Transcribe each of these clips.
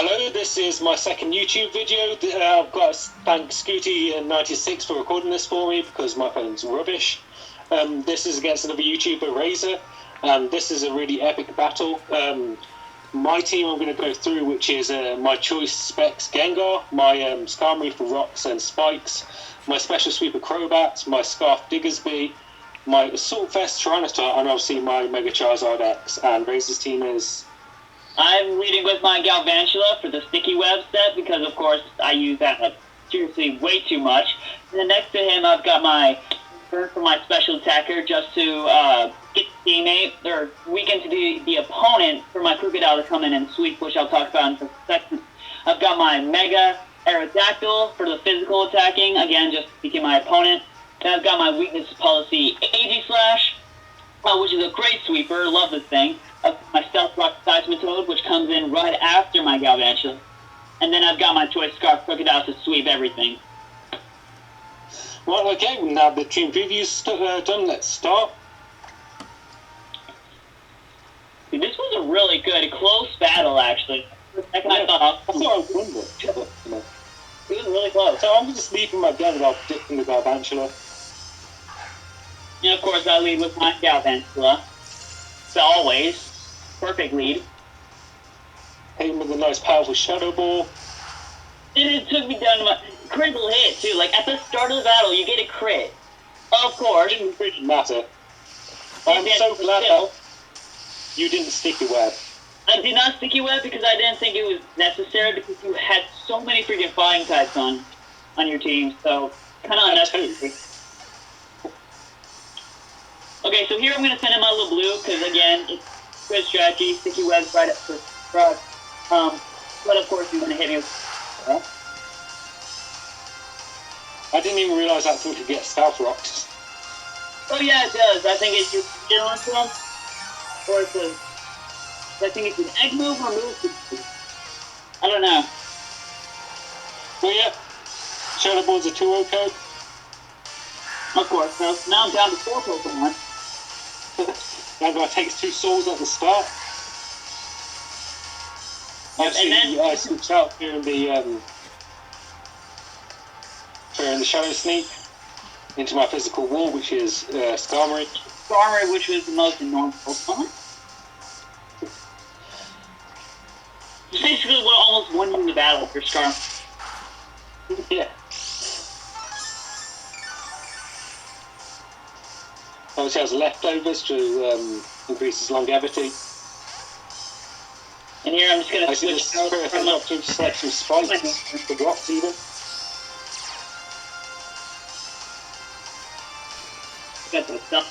Hello, this is my second YouTube video. I've got to thank Scooty96 for recording this for me because my phone's rubbish. This is against another YouTuber, Razor, and this is a really epic battle. My team I'm going to go through, which is my choice specs Gengar, my Skarmory for rocks and spikes, my special sweeper Crobat, my Scarf Diggersby, my Assault Vest Tyranitar, and obviously my Mega Charizard X. And Razor's team is... I'm leading with my Galvantula for the Sticky Web set because, of course, I use that seriously way too much. And then next to him, I've got my Burn for my special attacker just to get the teammate or weaken to the opponent for my Crocodile to come in and sweep, which I'll talk about in just a second. I've got my Mega Aerodactyl for the physical attacking, again, just to weaken my opponent. And I've got my weakness policy Aegislash, which is a great sweeper. Love this thing. My Stealth Rock Seismitoad, which comes in right after my Galvantula. And then I've got my Choice Scarf Crocodile to sweep everything. Well, okay, now the team preview's done, let's start. This was a really good, close battle, actually. I thought I won it. It was really close. So I'm just leaving my gun while predicting the Galvantula. And of course, I lead with my Galvantula. So always. Perfect lead. Hit him with a nice powerful Shadow Ball. And it took me down to my critical hit, too. Like, at the start of the battle, you get a crit. Of course. It didn't really matter. I'm so glad that you didn't stick your web. I did not stick your web because I didn't think it was necessary because you had so many freaking flying types on your team. So, kind of unnecessary. Okay, so here I'm going to send in my little blue because, again, it's good strategy. Sticky webs right up for front. But, of course, you're going to hit me with... I didn't even realize that thing could get Stealth Rocks. Oh, yeah, it does. I think it's your get onto them. Or it's a... I think it's an egg move or move. I don't know. Well, yeah. Shadow Ball's a 2-0 code. Of course. So now I'm down to 4 Pokemon. That guy takes 2 souls at the start. Obviously, and then I switched out during the Shadow Sneak into my physical wall, which is Skarmory. Skarmory, which was the most annoying Pokemon. Basically, what almost won you the battle for Skarmory. Yeah. Obviously has leftovers to increase his longevity. And here I'm just going to switch out to select some spikes, the rocks even. Got the stuff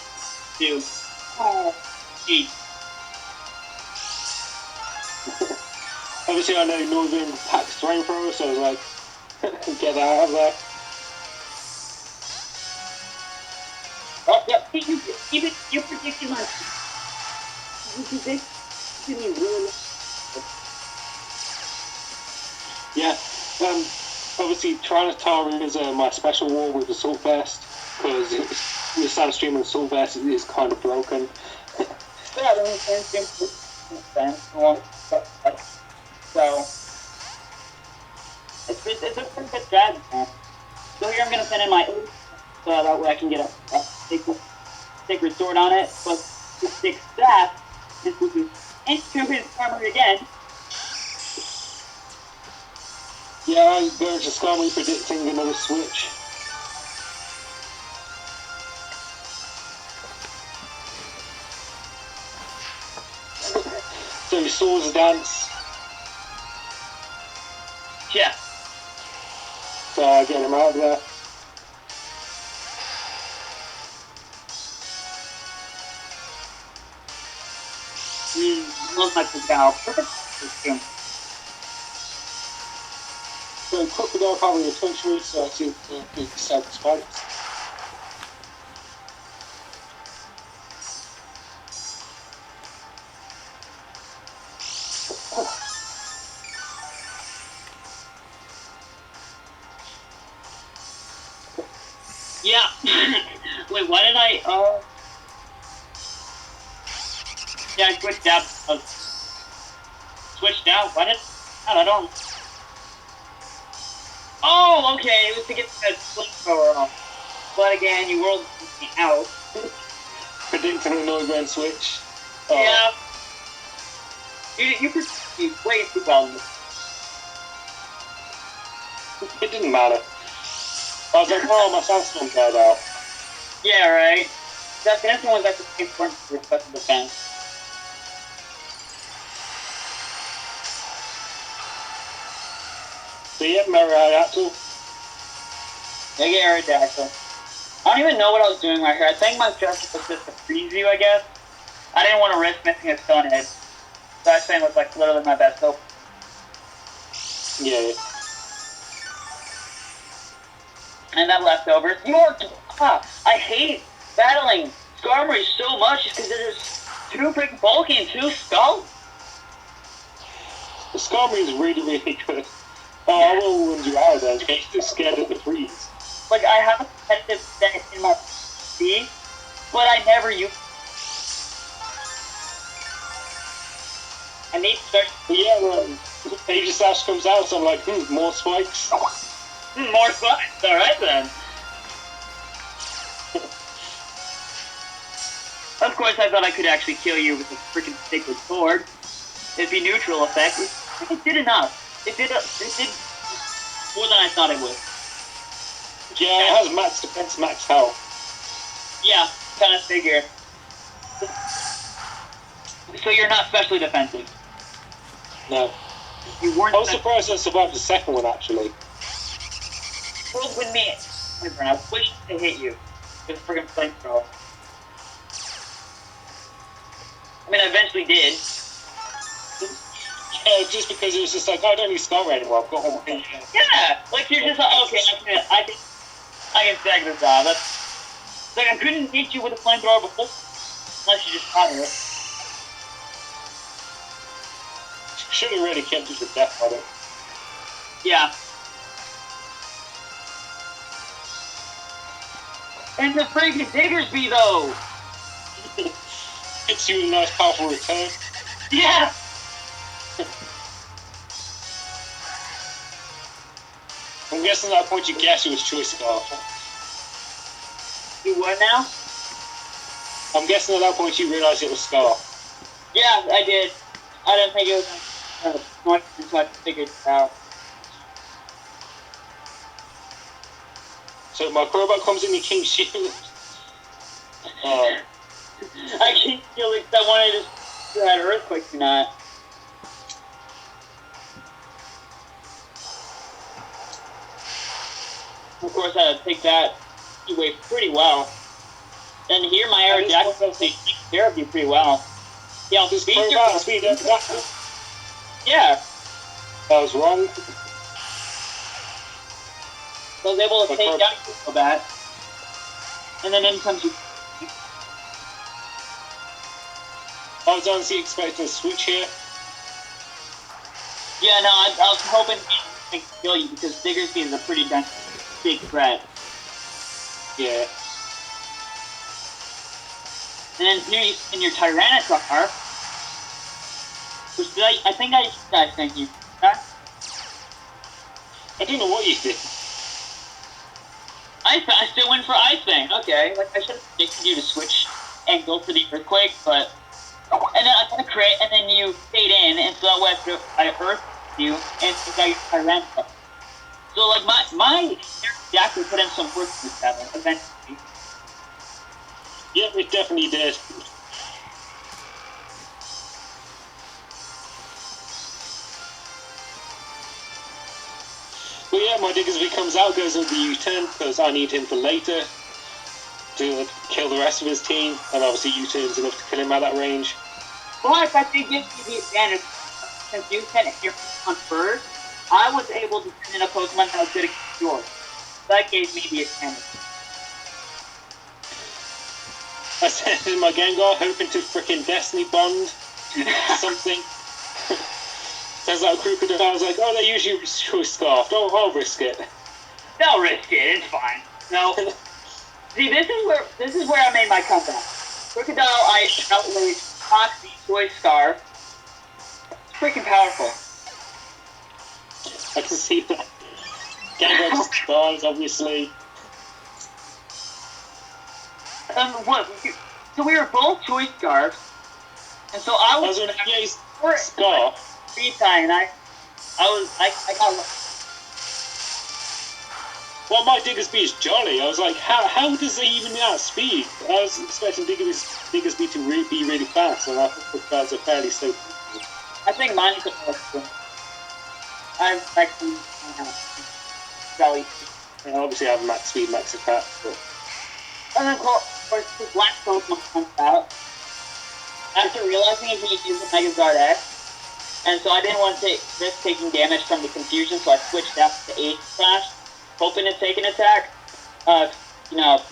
too. Oh, gee. Obviously I know Northern packs Flamethrower, so I was like, get that out of there. Oh, yeah, you predicted my... You predicted me really... Yeah, obviously Tyranitar is my special wall with the Assault Vest, because the Sandstream and Assault Vest is kind of broken. Yeah, the Sandstream so... It's a pretty good strategy, man. So here I'm going to send in my... So that way I can get a sacred sword on it, but the stick staff is looking into Skarmory again. Yeah, I'm going to Skarmory predicting another switch. So he saws a dance. Yeah. So I get him out of there. Looks like the cow. So Crocodile can't really touch me, so I see the self-spikes. Yeah. Wait, why did I, Yeah, I switched out. Switched out? What? I don't. Oh, okay. It was to get that flamethrower off. But again, you rolled me out. Predicting an no-brand switch. Yeah. You could be way too well. It didn't matter. I was like, oh, my sandstorm died out. Yeah, right. That's one's actually important for special defense. So yeah, Aerodactyl. I get Aerodactyl. I don't even know what I was doing right here. I think my objective was just to freeze you, I guess. I didn't want to risk missing a stone head. So I think was like literally my best hope. Yeah. And then leftovers. I hate battling Skarmory so much just because they're just too freaking bulky and too skull. The Skarmory is really, really good. Oh, I will run you out there. You're just scared of the freeze. Like, I have a competitive set in my PC, but I never use. I need to start. But yeah, Aegis Sash comes out, so I'm like, more spikes. More spikes. Alright then. Of course, I thought I could actually kill you with a freaking sacred sword. It'd be neutral effect. It did enough. It did more than I thought it would. Yeah, it has max defense, max health. Yeah, kind of figure. So you're not specially defensive? No. You weren't. I was surprised I survived the second one, actually. Rolled with me. I wish to hit you. Just friggin' flamethrower. I mean, I eventually did. Yeah, just because it was just like, I don't need Skarmory anymore, I've got one. Yeah! Like, you're just like, okay, I can stack this out. That's... Like, I couldn't hit you with a flamethrower before. Unless you just caught it. Should have really kept it to death on it. Yeah. And the freaking Diggersby, though! Hits you with a nice powerful return. Yeah! I'm guessing at that point you guess it was Choice Scarf. You what now? I'm guessing at that point you realised it was Scarf. Yeah, I did. I didn't think it was much until I figured it out. So my Crobat comes in the King's Shield. I can't feel like that wanted to do that earthquake or not. Of course, I had to take that away pretty well. And here, my Aerodactyl takes care of you pretty well. Yeah, This Crobat speed up. Yeah. I was wrong. I was able to take out so bad. And then in comes you. I was honestly expecting a switch here. Yeah, no, I was hoping to kill you because Diggersby is a pretty big threat. Yeah. And then here you in your Tyranitar, which I think I thank you. Huh? I don't know what you did. I still went for Ice Fang. Okay, like I should have predicted you to switch and go for the Earthquake, but and then I got a crit, and then you stayed in, and so that way I Earth you and you got your Tyranitar. So like my Jack put in some work in this battle eventually. Yeah, it definitely did. But yeah, my Diggersby comes out, goes into the U-turn, because I need him for later to kill the rest of his team, and obviously U-turn's enough to kill him at that range. But I think gives you the advantage, since you sent your on first, I was able to send in a Pokemon that was good against yours. That gave me the advantage. I sent in my Gengar, hoping to frickin' Destiny Bond something. Turns out Crocodile, I was like, oh, they usually choice Scarfed. Oh, I'll risk it. Don't risk it, it's fine. No. See, this is where I made my comeback. Crocodile, I outraged Foxy, Choice Scarf. It's freaking powerful. I can see that. Gangrel dies, obviously. What? So we were both choice scarves, and so I was an EA for scarf. free time, and I got. Well, my Diggersby is jolly. I was like, how does he even outspeed? I was expecting Diggersby to be really fast, and I think the guys are fairly slow. I think mine is a question. I'm actually jolly. And obviously, I have max speed, max attack, but. And then, of course, the black Pokemon comes out. After realizing he used the Mega Guard X, and so I didn't want to risk taking damage from the confusion, so I switched out to Age Slash, hoping to take an attack.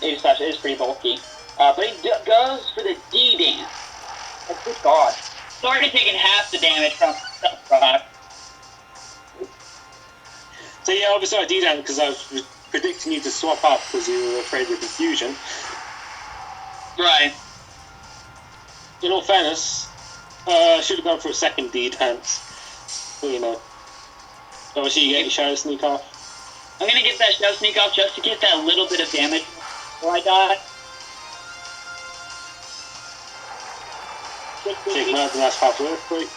Age Slash is pretty bulky. But he goes for the D dance. Like, good God. It's already taken half the damage from Rock. So yeah, obviously I D-down because I was predicting you to swap up because you were afraid of confusion. Right. In all fairness, I should have gone for a second D-dance. But, obviously you get your Shadow Sneak off. I'm gonna get that Shadow Sneak off just to get that little bit of damage before I die. Take him out the last half Earthquake.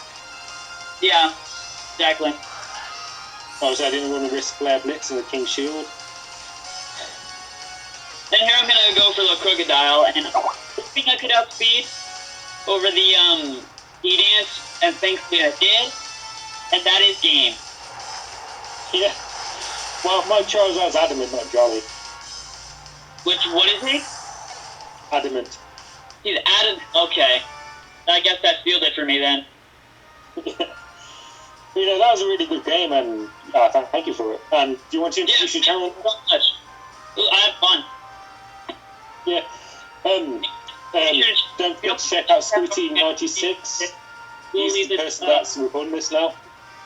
Yeah, exactly. Obviously I didn't want to risk Flare Blitz and the King's Shield. And here I'm gonna go for the Crocodile, and I think I could outspeed over the E-Dance, and thankfully I did, and that is game. Yeah. Well, my Charizard's Adamant, not Jolly. What is he? Adamant. He's adamant. Okay. I guess that sealed it for me then. That was a really good game, and thank you for it. And do you want to introduce your channel? So much. I had fun. Yeah. Don't forget to check out Scooty96. He's the person that's recording this now.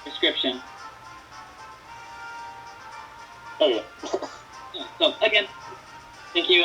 Description. Oh yeah. So again, thank you.